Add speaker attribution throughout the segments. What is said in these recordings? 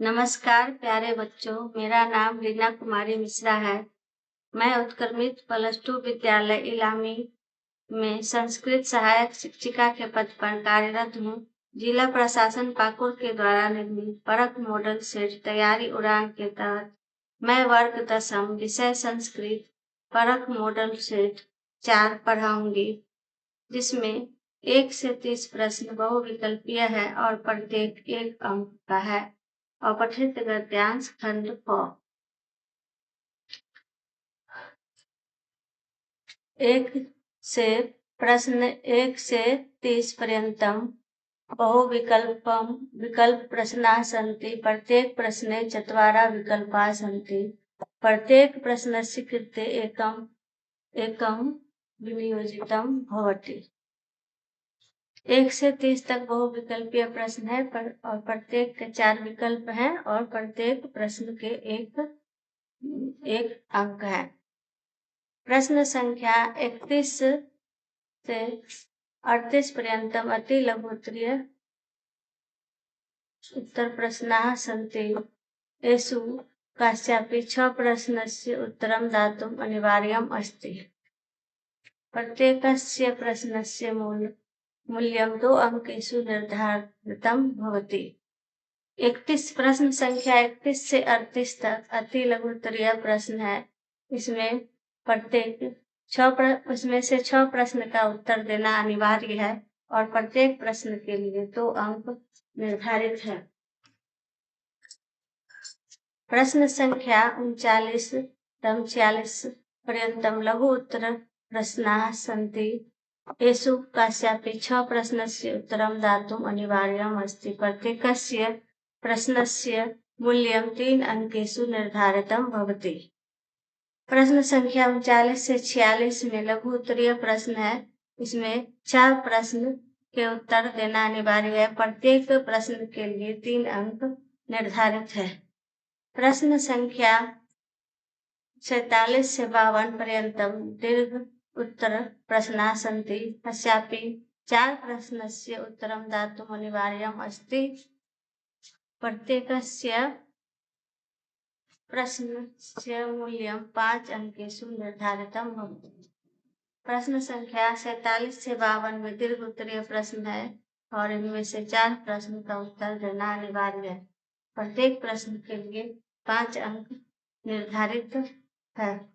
Speaker 1: नमस्कार प्यारे बच्चों, मेरा नाम रीना कुमारी मिश्रा है। मैं उत्क्रमित +2 विद्यालय इलामी में संस्कृत सहायक शिक्षिका के पद पर कार्यरत हूँ। जिला प्रशासन पाकुड़ के द्वारा निर्मित परख मॉडल सेट तैयारी उड़ान के तहत मैं वर्ग 10वीं विषय संस्कृत परख मॉडल सेट 4 पढ़ाऊंगी, जिसमें 1 से 30 प्रश्न बहुविकल्पीय है और प्रत्येक 1 अंक का है। अपठित गद्यांश खंड क। 1 से प्रश्न 1 से 30 पर्यन्तम विकल्प प्रश्नाः सन्ति। प्रत्येक प्रश्ने 4 विकल्पाः सन्ति। प्रत्येक प्रश्नस्य कृते एकं विनियोजितं भवति। 1 से 30 तक बहुविकल्पीय प्रश्न है और प्रत्येक के 4 विकल्प हैं और प्रत्येक प्रश्न के एक अंक है। प्रश्न संख्या 31 से 38 पर्यन्तम अति लघुत्तरीय उत्तर प्रश्नाः सन्ति। येषु कस्यापि 6 प्रश्नस्य उत्तरं दातुम् अनिवार्यम् अस्ति। प्रत्येकस्य प्रश्नस्य मूल्यं 2 अंकेषु निर्धारितं भवति। 31 प्रश्न संख्या 31 से 38 तक अति लघुत्तरीय प्रश्न है। उसमें से 6 प्रश्न का उत्तर देना अनिवार्य है और प्रत्येक प्रश्न के लिए 2 अंक निर्धारित है। प्रश्न संख्या 39 तम 46 पर्यन्तम लघु उत्तर प्रश्नाः सन्ति। येषु कस्यापि 6 प्रश्नस्य उत्तरं दातुम् अनिवार्यम् अस्ति। प्रत्येकस्य प्रश्नस्य मूल्यं 3 अंकेषु निर्धारितं भवति। प्रश्न संख्या 39 से 46 में लघु उत्तरीय प्रश्न है। इसमें 4 प्रश्न के उत्तर देना अनिवार्य है। प्रत्येक प्रश्न के लिए 3 अंक निर्धारित है। प्रश्न संख्या 47 से 52 पर्यन्तम दीर्घ उत्तर प्रश्नाः सन्ति। कस्यापि 4 प्रश्नस्य उत्तरं दातुम् अनिवार्यम् अस्ति। प्रत्येकस्य प्रश्नस्य मूल्यं 5 अंकेषु निर्धारितं भवति। प्रश्न संख्या 47 से 52 में दीर्घ उत्तरीय प्रश्न है और इनमें से 4 प्रश्न का उत्तर देना अनिवार्य है। प्रत्येक प्रश्न के लिए 5 अंक निर्धारित है।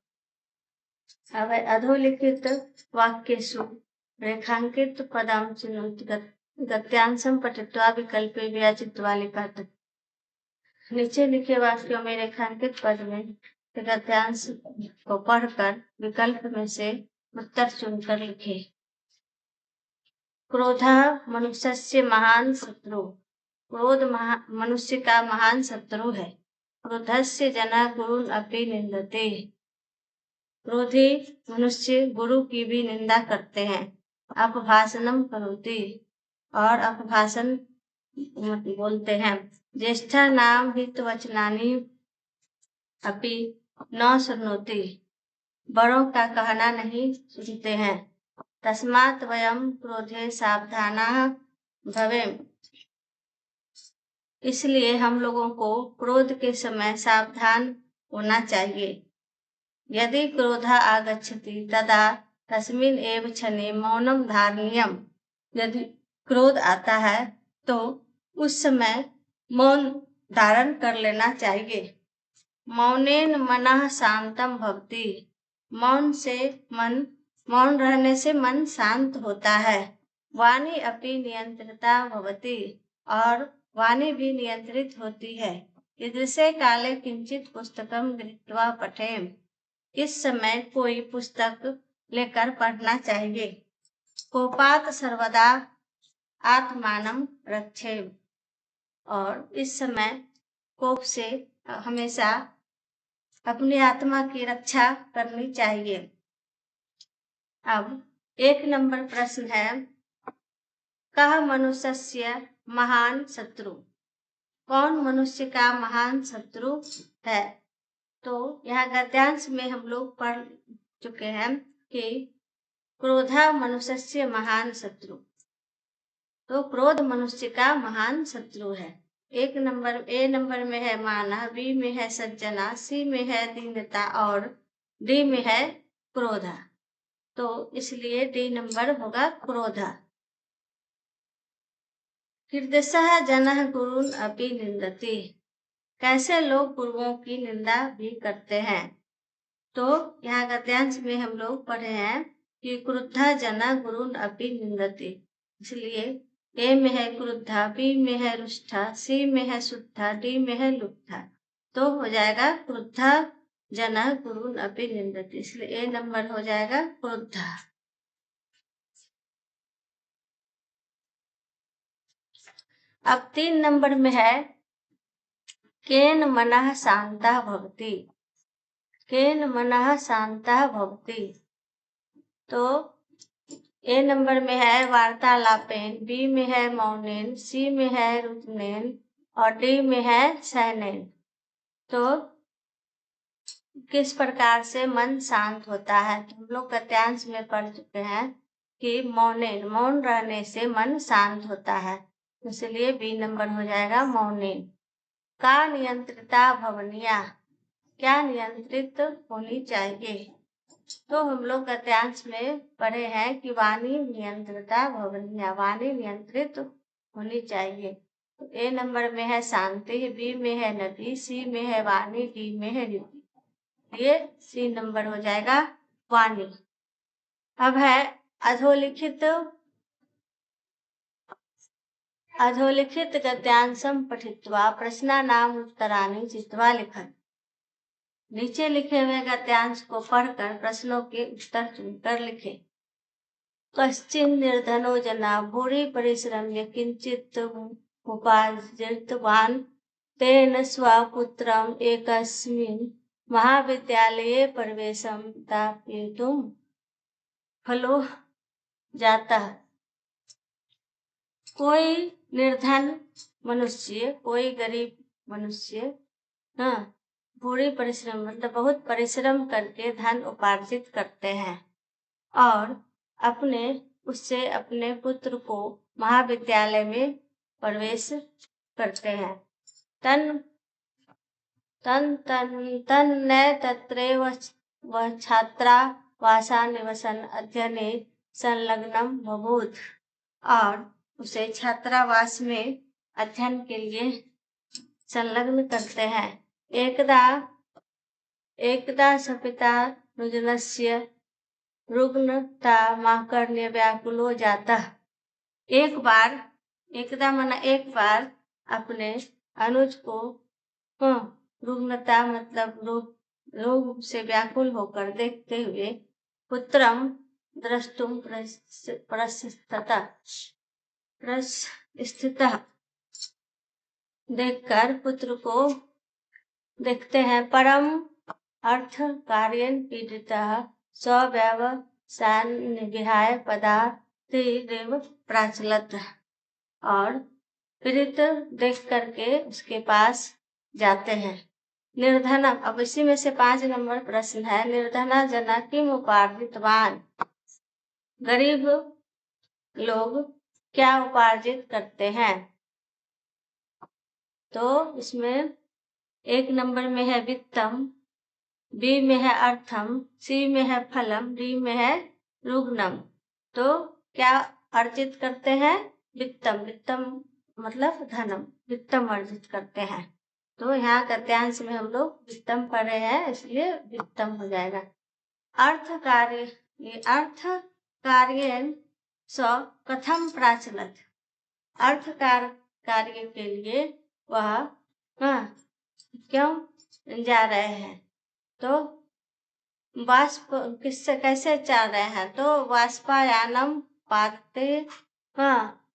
Speaker 1: अब अधोलिखित वाक्येषु रेखांकित पदं चिनोतु गद्यांशं पठित्वा विकल्पे विरचित्वा लिखत। नीचे लिखे वाक्यों में रेखांकित पद में गद्यांश को पढ़कर विकल्प में से उत्तर चुनकर लिखे। क्रोधः मनुष्यस्य महान शत्रु। क्रोध मनुष्य का महान शत्रु है। क्रोधस्य जनः गुरुन् अपि निन्दते। क्रोधी मनुष्य गुरु की भी निंदा करते हैं। अपभाषणं करोति और अपभाषण बोलते हैं। ज्येष्ठानां हितवचनानि अपि न शृणोति। बड़ों का कहना नहीं सुनते हैं। तस्मात् वयं क्रोधे सावधानाः भवेम। इसलिए हम लोगों को क्रोध के समय सावधान होना चाहिए। यदि क्रोधः आगच्छति तदा तस्मिन् एव क्षणे मौनं धारणीयम्। यदि क्रोध आता है तो उस समय मौन धारण कर लेना चाहिए। मौनेन मनः शांतं भवति। मौन रहने से मन शांत होता है। वाणी अपि नियंत्रिता भवति और वाणी भी नियंत्रित होती है। ईदृशे काले किंचित पुस्तकं गृहीत्वा पठेम। इस समय कोई पुस्तक लेकर पढ़ना चाहिए। कोपात् सर्वदा आत्मानं रक्षेम। और इस समय कोप से हमेशा अपनी आत्मा की रक्षा करनी चाहिए। अब 1 नंबर प्रश्न है, कः मनुष्यस्य महान शत्रु। कौन मनुष्य का महान शत्रु है। तो यहाँ गद्यांश में हम लोग पढ़ चुके हैं कि क्रोधः मनुष्यस्य महान शत्रु। तो क्रोध मनुष्य का महान शत्रु है। ए नंबर में है माना, बी में है सज्जना, सी में है दीनता और डी में है क्रोधा। तो इसलिए डी नंबर होगा क्रोधा। कीदृशः जनः गुरुन् अपि निन्दति। कैसे लोग गुरुओं की निंदा भी करते हैं। तो यहाँ गद्यांश में हम लोग पढ़े हैं कि क्रुद्धा जना गुरुन् अपि निन्दति। इसलिए ए में है क्रुद्धा, बी में है रुष्ठा, सी में है शुद्धा, डी में है लुब्धा। तो हो जाएगा क्रुद्धा जना गुरुन् अपि निन्दति। इसलिए ए नंबर हो जाएगा क्रुद्धा। अब 3 नंबर में है केन मनः शान्तः भवति। केन मनः शान्तः भवति। तो ए नंबर में है वार्तालापेन, बी में है मौनेन, सी में है रुदनेन और डी में है सहनेन। तो किस प्रकार से मन शांत होता है। तो हम लोग गद्यांश में पढ़ चुके हैं कि मौनेन, मौन रहने से मन शांत होता है। इसलिए बी नंबर हो जाएगा मौनेन। का नियंत्रिता भवनिया, क्या नियंत्रित होनी चाहिए। तो हम लोग गद्यांश में पढ़े हैं कि वाणी नियंत्रिता भवनिया, वाणी नियंत्रित होनी चाहिए। तो ए नंबर में है शांति, बी में है नदी, सी में है वाणी, डी में है ऋतु। ये सी नंबर हो जाएगा वाणी। अब है अधोलिखित गद्यांशम पठित्वा प्रश्नानाम उत्तराणि चित्वा लिखत। नीचे लिखे हुए गद्यांश को पढ़कर प्रश्नों के उत्तर चुनकर लिखे। कश्चिन् निर्धनो जना भूरि परिश्रम्य किंचित् उपार्जितवान् तेन स्वपुत्रम् एकस्मिन् महाविद्यालये प्रवेशं प्राप्तुं फलो जातः। कोई निर्धन मनुष्य, कोई गरीब मनुष्य पूरी परिश्रम मतलब बहुत परिश्रम करके धन उपार्जित करते हैं और उससे अपने पुत्र को महाविद्यालय में प्रवेश करते हैं। तन न तत्रैव वह छात्रावासा निवसन अध्ययने संलग्नम बभूत। और उसे छात्रावास में अध्ययन के लिए संलग्न करते हैं। एकदा सपिता रुदनस्य रुग्णतामाकर्ण्य व्याकुलो जातः। एक बार अपने अनुज को रुग्णता मतलब रोग से व्याकुल होकर देखते हुए पुत्रम द्रष्टुम प्रस्थितः देखकर पुत्र को देखते हैं। परम अर्थ कार्येन पीड़ितः स्वव्यवसायं विहाय पदातिरेव प्राचलत। और पीड़ित देख करके उसके पास जाते हैं। निर्धना, अब इसी में से 5 नंबर प्रश्न है। निर्धना जना किम उपार्जितवान। गरीब लोग क्या उपार्जित करते हैं। तो इसमें 1 नंबर में है वित्तम, बी में है अर्थम, सी में है फलम, डी में है रुग्णम। तो क्या अर्जित करते हैं। वित्तम मतलब धनम, वित्तम अर्जित करते हैं। तो यहाँ गद्यांश में हम लोग वित्तम पढ़े हैं, इसलिए वित्तम हो जाएगा। अर्थ कार्येन स कथम प्राचलत। अर्थ कार्य के लिए वह क्यों जा रहे हैं। तो वाष्प किससे कैसे जा रहे हैं। तो वाष्पायानम पाते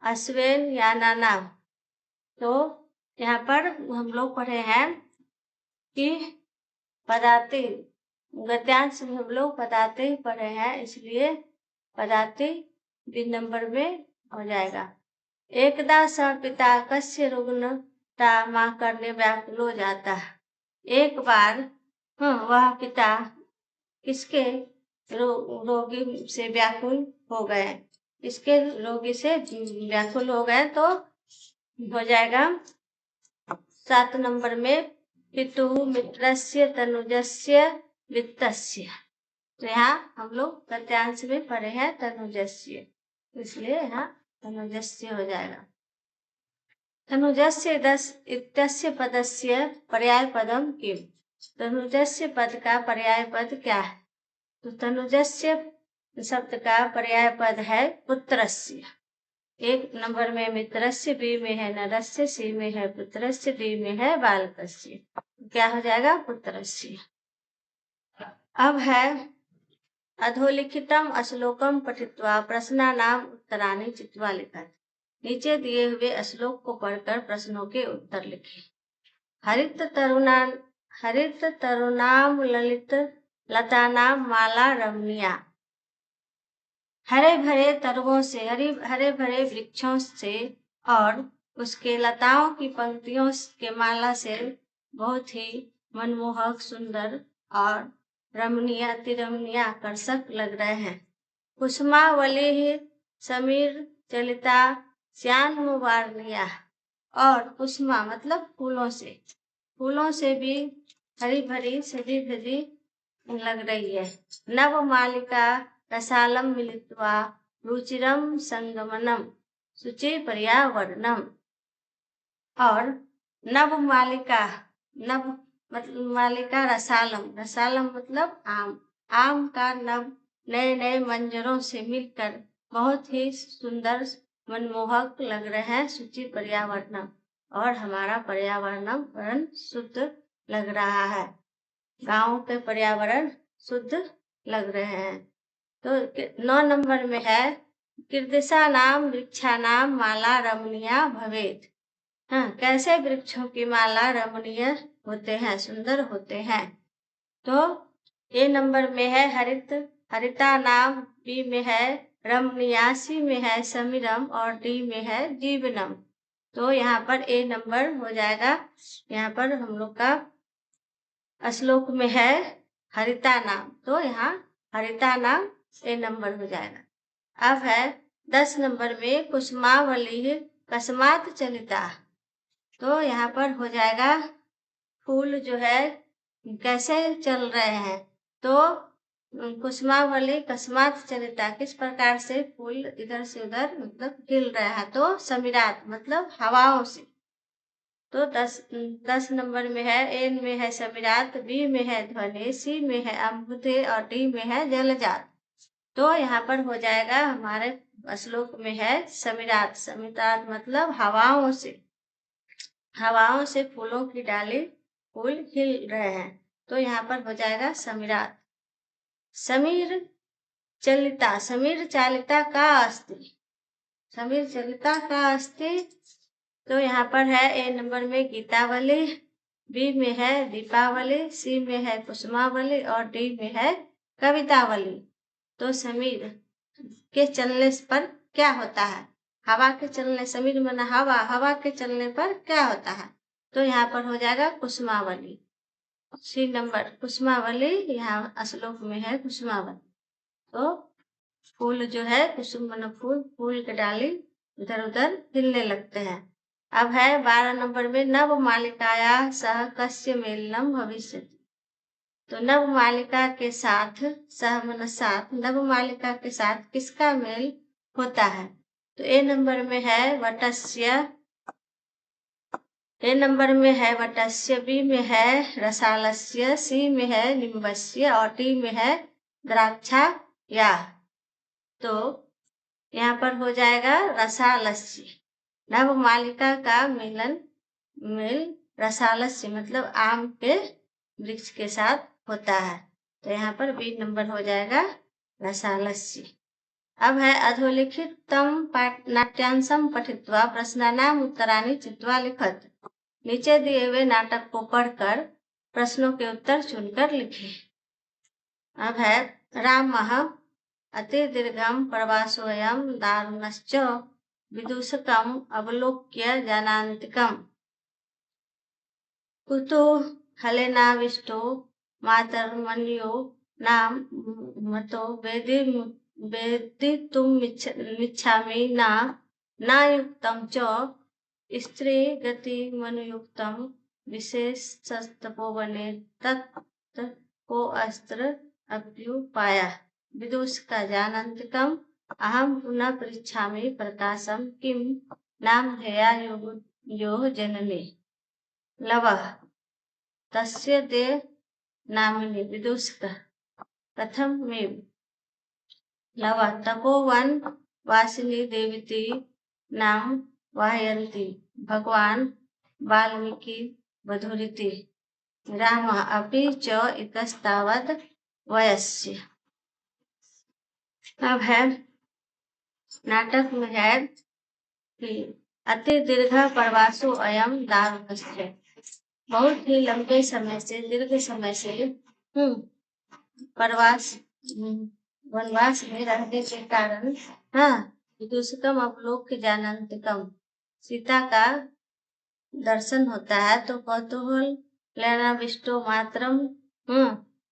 Speaker 1: अश्वेन यानानाम। तो यहाँ पर हम लोग पढ़े हैं कि पदाति, गद्यांश में हम लोग पदाति पढ़े हैं, इसलिए पदाति बी नंबर में हो जाएगा। एकदा स पिता कस्य रुग्णता मां करने व्याकुल जाता। एक बार वह पिता किसके रोगी से व्याकुल हो गए। इसके रोगी से व्याकुल हो गए तो हो जाएगा 7 नंबर में पितुः मित्रस्य तनुजस्य वित्तस्य। तो यहाँ हम लोग गद्यांश में पढ़े हैं तनुजस्य, इसलिए यहाँ तनुजस्य हो जाएगा। तनुजस्य इत्यस्य पदस्य पर्याय पदम किम। तनुजस्य पद का पर्याय पद क्या है? तो तनुजस्य शब्द का पर्याय पद है पुत्रस्य। 1 नंबर में मित्रस्य, बी में है नरस्य, सी में है पुत्रस्य, डी में है बालकस्य। क्या हो जाएगा? पुत्रस्य। अब है अधोलिखितम श्लोकम पठित्वा प्रश्नानाम उत्तराणि चित्वा लिखत। नीचे दिए हुए श्लोक को पढ़कर प्रश्नों के उत्तर लिखें। हरित तरुणाम ललित लतानाम माला रमणीया। हरे भरे तरुओं से, हरे भरे वृक्षों से और उसके लताओं की पंक्तियों के माला से बहुत ही मनमोहक, सुंदर और रमणीय, अतिरमणीय, आकर्षक लग रहे हैं। कुसुमावली समीर चलिता श्याम वारनिया। और कुसुमा मतलब फूलों से भी हरी भरी सजी धजी लग रही है। नव मालिका रसालम मिलित्वा रुचिरम संगमनम शुचि पर्यावरणम। और नव मालिका रसालम मतलब आम का नव नए नए मंजरों से मिलकर बहुत ही सुंदर मनमोहक लग रहे हैं। शुचि पर्यावरणम, और हमारा पर्यावरण शुद्ध लग रहा है। गांव के पर्यावरण शुद्ध लग रहे हैं। तो 9 नंबर में है कीर्तिसा नाम वृक्षा नाम माला रमणीया भवेत। हाँ, कैसे वृक्षों की माला रमणीय होते हैं, सुंदर होते हैं। तो ए नंबर में है हरिता नाम, बी में है रमणीया, सी में है समीरम और डी में है जीवनम। तो यहाँ पर ए नंबर हो जाएगा। यहाँ पर हम लोग का श्लोक में है हरिता नाम, तो यहाँ हरिता नाम ए नंबर हो जाएगा। अब है 10 नंबर में कुसुमावली कस्मात चलिता। तो यहाँ पर हो जाएगा फूल जो है कैसे चल रहे हैं। तो कुसुमावली कस्मात चलिता, किस प्रकार से फूल इधर से उधर मतलब हिल रहा है। तो समीरात मतलब हवाओं से। तो 10 नंबर में है ए में है समीरात, बी में है ध्वनि, सी में है अम्बुधे और डी में है जलजात। तो यहाँ पर हो जाएगा हमारे श्लोक में है समीरात मतलब हवाओं से फूलों की डाली फूल हिल रहे हैं। तो यहाँ पर हो जाएगा समीरात। समीर चालिता का अस्ति। तो यहाँ पर है ए नंबर में गीतावली, बी में है दीपावली, सी में है कुसुमावली और डी में है कवितावली। तो समीर के चलने पर क्या होता है? हवा के चलने, समीर माना हवा के चलने पर क्या होता है? तो यहाँ पर हो जाएगा कुसुमावली। सी नंबर कुसुमावली, यहाँ श्लोक में है कुसुमावली। तो फूल जो है कुसुम माना फूल के डाली इधर उधर हिलने लगते हैं। अब है 12 नंबर में नव मालिकाया सह कस्य मेलनम भविष्यति। तो नव मालिका के साथ, सह मन साथ, नव मालिका के साथ किसका मेल होता है? तो ए नंबर में है वटस्य, बी में है रसालस्य, सी में है निम्बस्य और डी में है द्राक्षा या। तो यहाँ पर हो जाएगा रसालस्य। नव मालिका का मेल रसालस्य मतलब आम के वृक्ष के साथ होता है। तो यहाँ पर बी नंबर हो जाएगा रसालस्य। अब है अधोलिखितम नाट्यांशम पठित्वा प्रश्नानाम उत्तराणि चित्वा लिखत। नीचे दिए हुए नाटक को पढ़कर प्रश्नों के उत्तर चुनकर लिखें। अब है रामः अति दीर्घम प्रवासोऽयं दारुणश्च विदूषकम् अवलोक्य जानान्तिकम्। कुतूहलेनाविष्टो मातर्मन्यो नाम मतो वेदितुमिच्छामि न युक्तं च स्त्री गतिमनुयुक्तं विशेष तपोवने तत् को अस्त्र अभ्युपाया विदुष का जानन्तिकम अहम पुनः पृच्छामि प्रकाशम किम नाम धेया यो जननी लवः तस्य ते नामिनी विदुषक कथम में लव तपोवन वासिनी देवती नाम वाहयन्ति भगवान वाल्मीकि वधूरिति राम अपि च इतस्तावत् वयस्य। अब है नाटक में है कि अति दीर्घ प्रवासो अयम दारुकस्य, बहुत ही लंबे समय से दीर्घ समय से प्रवास वनवास में रहने के कारण विदूषकम अवलोक जानन्तिकम सीता का दर्शन होता है तो कौतूहल लेना विष्टो मात्रम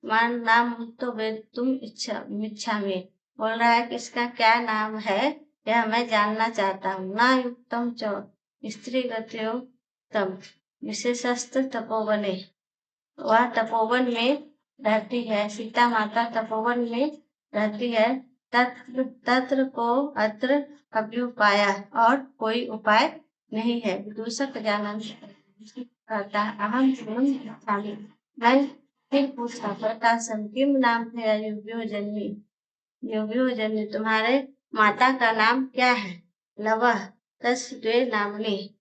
Speaker 1: मान नाम तो तुम इच्छा में बोल रहा है कि इसका क्या नाम है यह मैं जानना चाहता हूँ। ना युक्तम च स्त्री गत्योक्तम विशेषस्त्र तपोवने, वह तपोवन में रहती है, सीता माता तपोवन में रहती है। तत्र को अत्र अभ्युपाया, और कोई उपाय नहीं है। विदूषक जानन कहता अहम इच्छामि, मैं फिर पूछा प्रकाशम किम नाम है युव्यो जन्मी, तुम्हारे माता का नाम क्या है। लवः तस् द्वे नामनी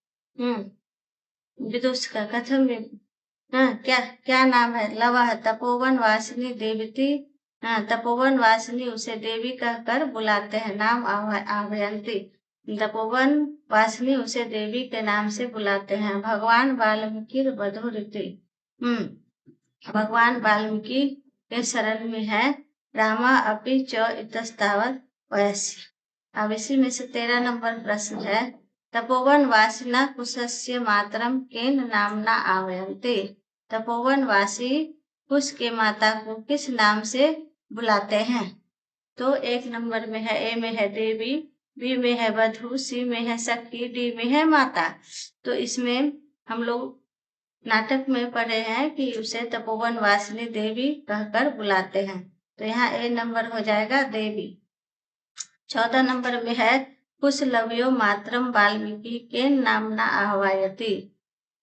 Speaker 1: विदुषक कथम क्या क्या नाम है। लवः तपोवन वासिनी देवती, तपोवन वासिनी उसे देवी कहकर बुलाते हैं। नाम आह्वयन्ति, तपोवन वासिनी उसे देवी के नाम से बुलाते हैं। भगवान वाल्मीकि वधूरिति, भगवान वाल्मीकि के शरण में है। रामा अपि च इतस्तावत् वयस्य। अब इसी में से 13 नंबर प्रश्न है तपोवन वासिना कुशस्य मातरम केन नामना आह्वयन्ति, तपोवन वासी कुश के माता को किस नाम से बुलाते हैं। तो 1 नंबर में है, ए में है देवी, बी में है वधू, सी में है सखी, डी में है माता। तो इसमें हम लोग नाटक में पढ़े हैं कि उसे तपोवन वासिनी देवी कहकर बुलाते हैं, तो यहाँ ए नंबर हो जाएगा देवी। 14 नंबर में है कुश लवयो मातरम वाल्मीकि के नामना आह्वयति,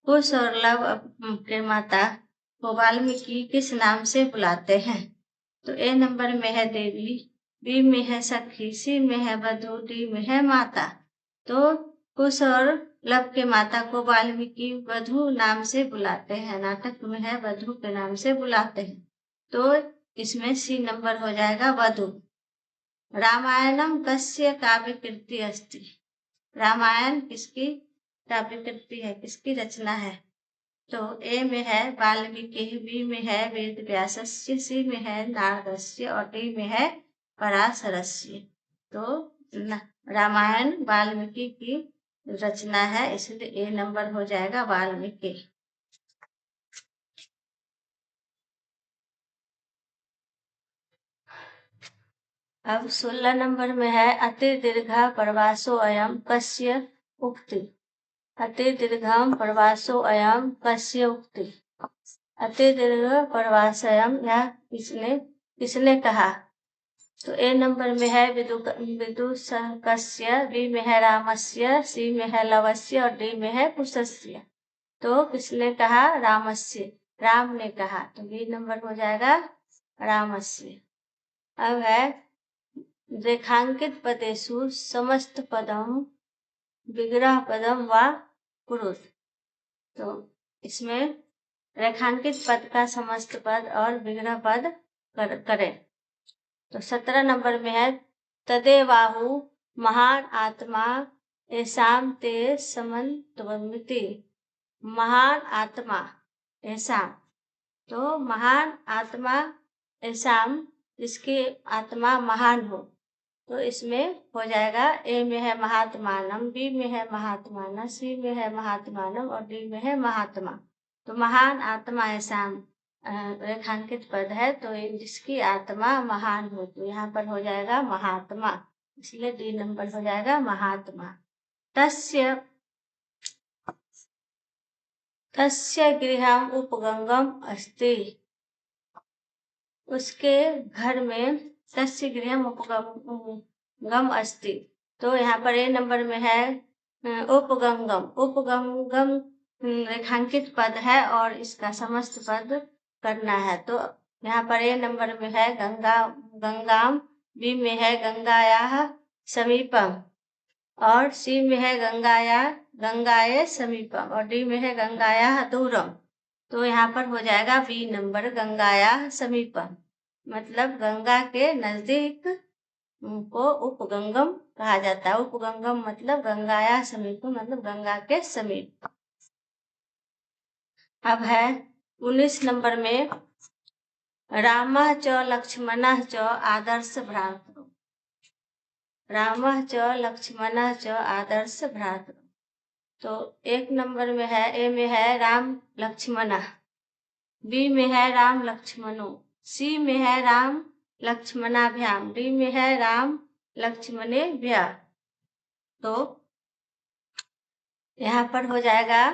Speaker 1: कुश और लव के माता को वाल्मीकि किस नाम से बुलाते हैं। तो ए नंबर में है देवी, बी में है सखी, सी में है वधू, डी में है माता। तो कुश और लव के माता को वाल्मीकि वधू नाम से बुलाते हैं, नाटक में है वधू के नाम से बुलाते हैं। तो इसमें सी नंबर हो जाएगा वधू। रामायणम कस्य काव्य कृति अस्ति, रामायण किसकी काव्य कृति है, किसकी रचना है। तो ए में है वाल्मीकि, बी में है वेद व्यासस्य, सी में है नारदस्य और डी में है पराशरस्य। तो रामायण वाल्मीकि की रचना है, इसलिए ए नंबर हो जाएगा वाल्मीकि। अब 16 नंबर में है अति दीर्घा प्रवासो अयम कस्य उक्ति, अति दीर्घम प्रवासो अयम कस्य उक्ति, अति दीर्घ प्रवासयम यह किसने कहा। तो ए नंबर में है विदूषकस्य, बी में है रामस्य, सी में है लवस्य और डी में है कुशस्य। तो किसने कहा, रामस्य, राम ने कहा। तो बी नंबर हो जाएगा रामस्य। अब है रेखांकित पदेषु समस्त पदम विग्रह पदम व कुरुत। तो इसमें रेखांकित पद का समस्त पद और विग्रह पद करें। तो 17 नंबर में है तदेवाहु महान आत्मा ऐसाम ते समन्वयति, महान आत्मा ऐसाम, तो महान आत्मा ऐसाम जिसकी आत्मा महान हो। तो इसमें हो जाएगा ए में है महात्मानम, बी में है महात्माना, सी में है महात्मानम और डी में है महात्मा। तो महान आत्मा ऐसाम रेखांकित पद है, तो जिसकी आत्मा महान हो, तो यहाँ पर हो जाएगा महात्मा, इसलिए डी नंबर हो जाएगा महात्मा। तस्य तस्य गृहम् उपगंगम अस्ति। उसके घर में तस्य गृहम् उपगंगम अस्ति। तो यहाँ पर ए नंबर में है उपगंगम। उपगंगम रेखांकित पद है और इसका समस्त पद करना है। तो यहाँ पर ए नंबर में है गंगा गंगाम, बी में है गंगायाः समीपम और सी में है गंगाए समीपम और डी में है गंगायाः दूरम। तो यहाँ पर हो जाएगा बी नंबर गंगायाः समीपम, मतलब गंगा के नजदीक को उपगंगम कहा जाता है। उपगंगम मतलब गंगायाः समीपम मतलब गंगा के समीप। अब है 19 नंबर में रामः च लक्ष्मणः च आदर्श भ्रातरौ। रामः च लक्ष्मणः च आदर्श भ्रातरौ। तो एक नंबर में है ए में है राम लक्ष्मणः, बी में है राम लक्ष्मणो, सी में है राम लक्ष्मणाभ्याम, डी में है राम लक्ष्मणेभ्यः। तो यहाँ पर हो जाएगा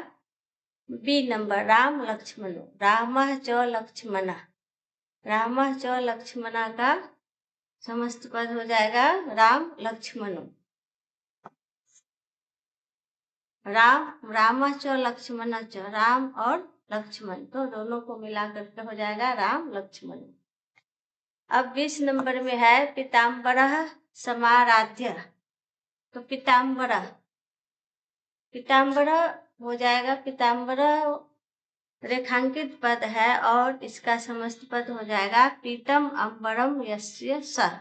Speaker 1: बी नंबर राम लक्ष्मणो। रामः च लक्ष्मणः, रामः च लक्ष्मणः का समस्त पद हो जाएगा राम लक्ष्मणो। रामः च लक्ष्मणः च, राम और लक्ष्मण, तो दोनों को मिला करके हो जाएगा राम लक्ष्मण। अब 20 नंबर में है पीताम्बरः समाराध्य। तो पीताम्बरः हो जाएगा पीताम्बरः रेखांकित पद है और इसका समस्त पद हो जाएगा पीतम अम्बरम यस्य सः।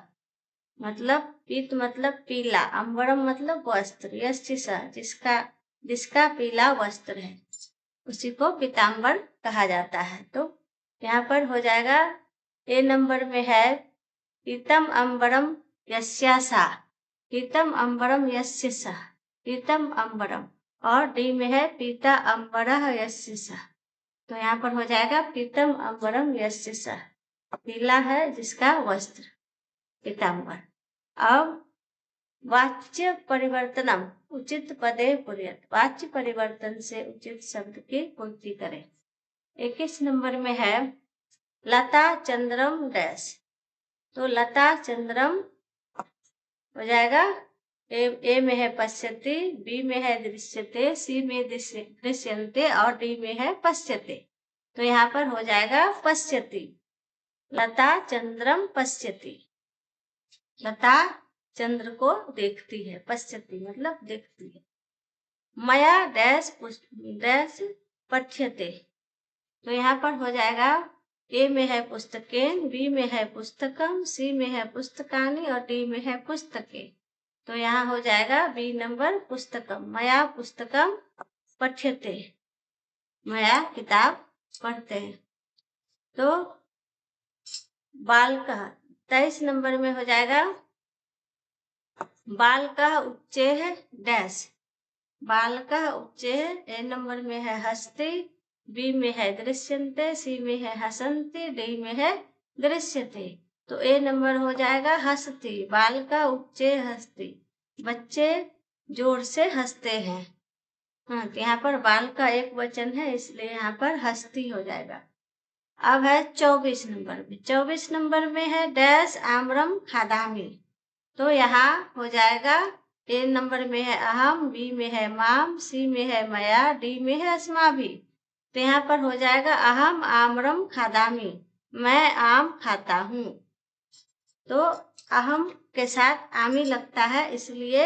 Speaker 1: मतलब पीत मतलब पीला, अम्बरम मतलब वस्त्र, यस्य सः जिसका पीला वस्त्र है उसी को पीताम्बर कहा जाता है। तो यहाँ पर हो जाएगा ए नंबर में है पीतम अम्बरम यस्या सा, पीतम अम्बरम यस्य सः, पीतम अम्बरम और डी में है पीता अम्बरः यस्य सः। तो यहाँ पर हो जाएगा पीतम अम्बरम यस्य सः, पीला है जिसका वस्त्र पीताम्बर। अब वाच्य परिवर्तनम उचित पदे पूर्यत, वाच्य परिवर्तन से उचित शब्द की पूर्ति करें। 21 नंबर में है लता चंद्रम डैश। तो लता चंद्रम हो जाएगा ए में है पश्यति, बी में है दृश्यते, सी में दृश्यन्ते और डी में है पश्यते। तो यहाँ पर हो जाएगा पश्यति। लता चंद्रम पश्यति, लता चंद्र को देखती है, पश्यति मतलब देखती है। मया डैश पठ्यते। तो यहाँ पर हो जाएगा ए में है पुस्तकेन, बी में है पुस्तकम, सी में है पुस्तकानि और डी में है पुस्तके। तो यहाँ हो जाएगा बी नंबर पुस्तकम। मया पुस्तकम पठ्यते, मया किताब पढ़ते हैं। तो बालकः 23 नंबर में हो जाएगा बालकः उच्चैः डैश। बालकः उच्चैः ए नंबर में है हस्ति, बी में है दृश्यन्ते, सी में है हसन्ति, डी में है दृश्यते। तो ए नंबर हो जाएगा हस्ति। बालकः उच्चैः हस्ति, बच्चे जोर से हंसते हैं। हाँ, तो यहाँ पर बाल का एक वचन है इसलिए यहाँ पर हस्ती हो जाएगा। अब है 24 नंबर में। 24 नंबर में है डैश आम्रम खादामी। तो यहाँ हो जाएगा ए नंबर में है अहम, बी में है माम, सी में है मया, डी में है अस्माभि। तो यहाँ पर हो जाएगा अहम आम्रम खादामी, मैं आम खाता हूँ। तो अहम के साथ आमी लगता है इसलिए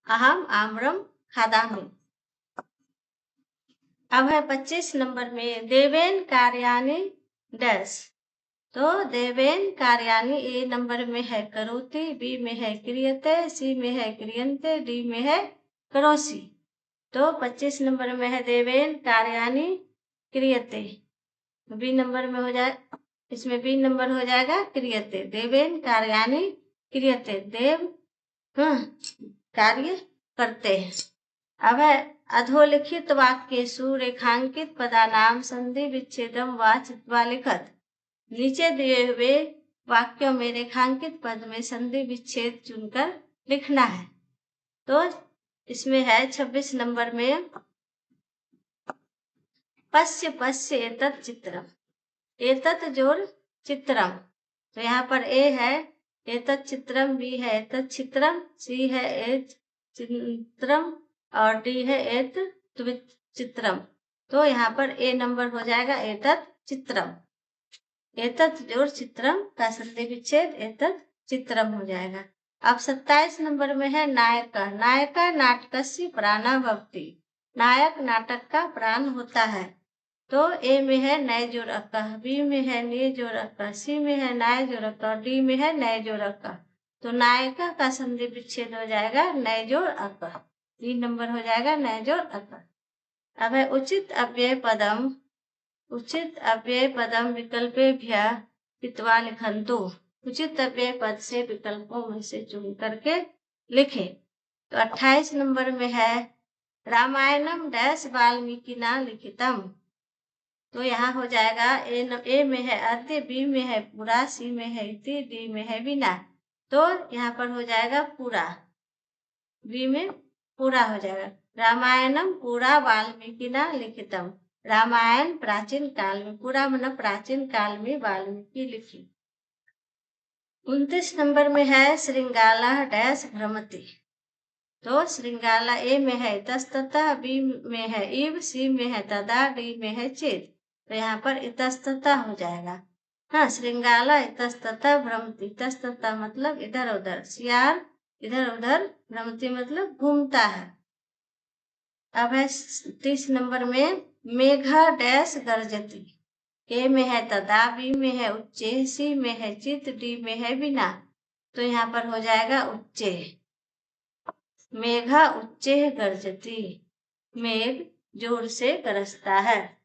Speaker 1: अहम आम्रम खादामी। अब है 25 नंबर में देवेन कार्यानि डैश। तो देवेन कार्यानि ए नंबर में है करोति, बी में है क्रियते, सी में है क्रियन्ते, डी में है करोसि। तो 25 नंबर में है देवेन कार्यानि क्रियते, बी नंबर में हो जाए, इसमें बी नंबर हो जाएगा क्रियते। देवेन कार्यानि क्रियते, देव कार्य करते हैं। अब है अधोलिखित वाक्येषु रेखांकित पदानाम संधि विच्छेदम वा चित्वा लिखत। नीचे दिए हुए वाक्यों में रेखांकित पद में संधि विच्छेद चुनकर लिखना है। तो इसमें है 26 नंबर में पश्य पश्य एतत् चित्रम, एतत् जोड़ चित्रम, तो यहाँ पर ए है, एतत् चित्रम, बी है एतत् चित्रम, सी है एत चित्रम और डी है एत चित्रम। तो यहाँ पर ए नंबर हो जाएगा एतत् चित्रम। एतत् जोड़ चित्रम का संधि विच्छेद एतत् चित्रम हो जाएगा। अब 27 नंबर में है नायका। नायका नाटकस्य प्राणः भवति, नायक नाटक का प्राण होता है। तो ए में है नए जोड़ अक्का, बी में है नए जोड़ अक्का, सी में है नए जोड़ अक्का, डी में है नए जोड़ अक्का। तो नायका का संधि विच्छेद हो जाएगा नए जोड़ अक्का, 3 नंबर हो जाएगा नए जोड़ अक्का। अब है उचित अव्यय पदम, उचित अव्यय पदम विकल्पेभ्यः कृत्वा लिखन्तु। उचित अव्यय पद से विकल्पों में से चुन करके लिखें। तो 28 नंबर में है रामायणम डैश वाल्मीकिना लिखितम। तो यहाँ हो जाएगा ए में है अद्य, बी में है पूरा, सी में है इति, डी में है बिना। तो यहाँ पर हो जाएगा पूरा, बी में पूरा हो जाएगा। रामायणम पूरा वाल्मीकिना लिखितम, रामायण प्राचीन काल में, पूरा मतलब प्राचीन काल में वाल्मीकि लिखी। 29 नंबर में है श्रृंगाला डैश भ्रमति। तो श्रृंगाला ए में है इतस्ततः, बी में है इव, सी में है तदा, डी में है चेत। तो यहाँ पर इतस्ततः हो जाएगा। हाँ, श्रृंगाला इतस्ततः भ्रमति, इतस्ततः मतलब इधर उधर, सियार इधर उधर, भ्रमति मतलब घूमता है। अब है 30 नंबर में मेघा डैश गर्जती। ए में है तदा, बी में है उच्चे, सी में है चित, डी में है बिना। तो यहाँ पर हो जाएगा उच्चे। मेघा उच्चे गर्जती, मेघ जोर से गरजता है।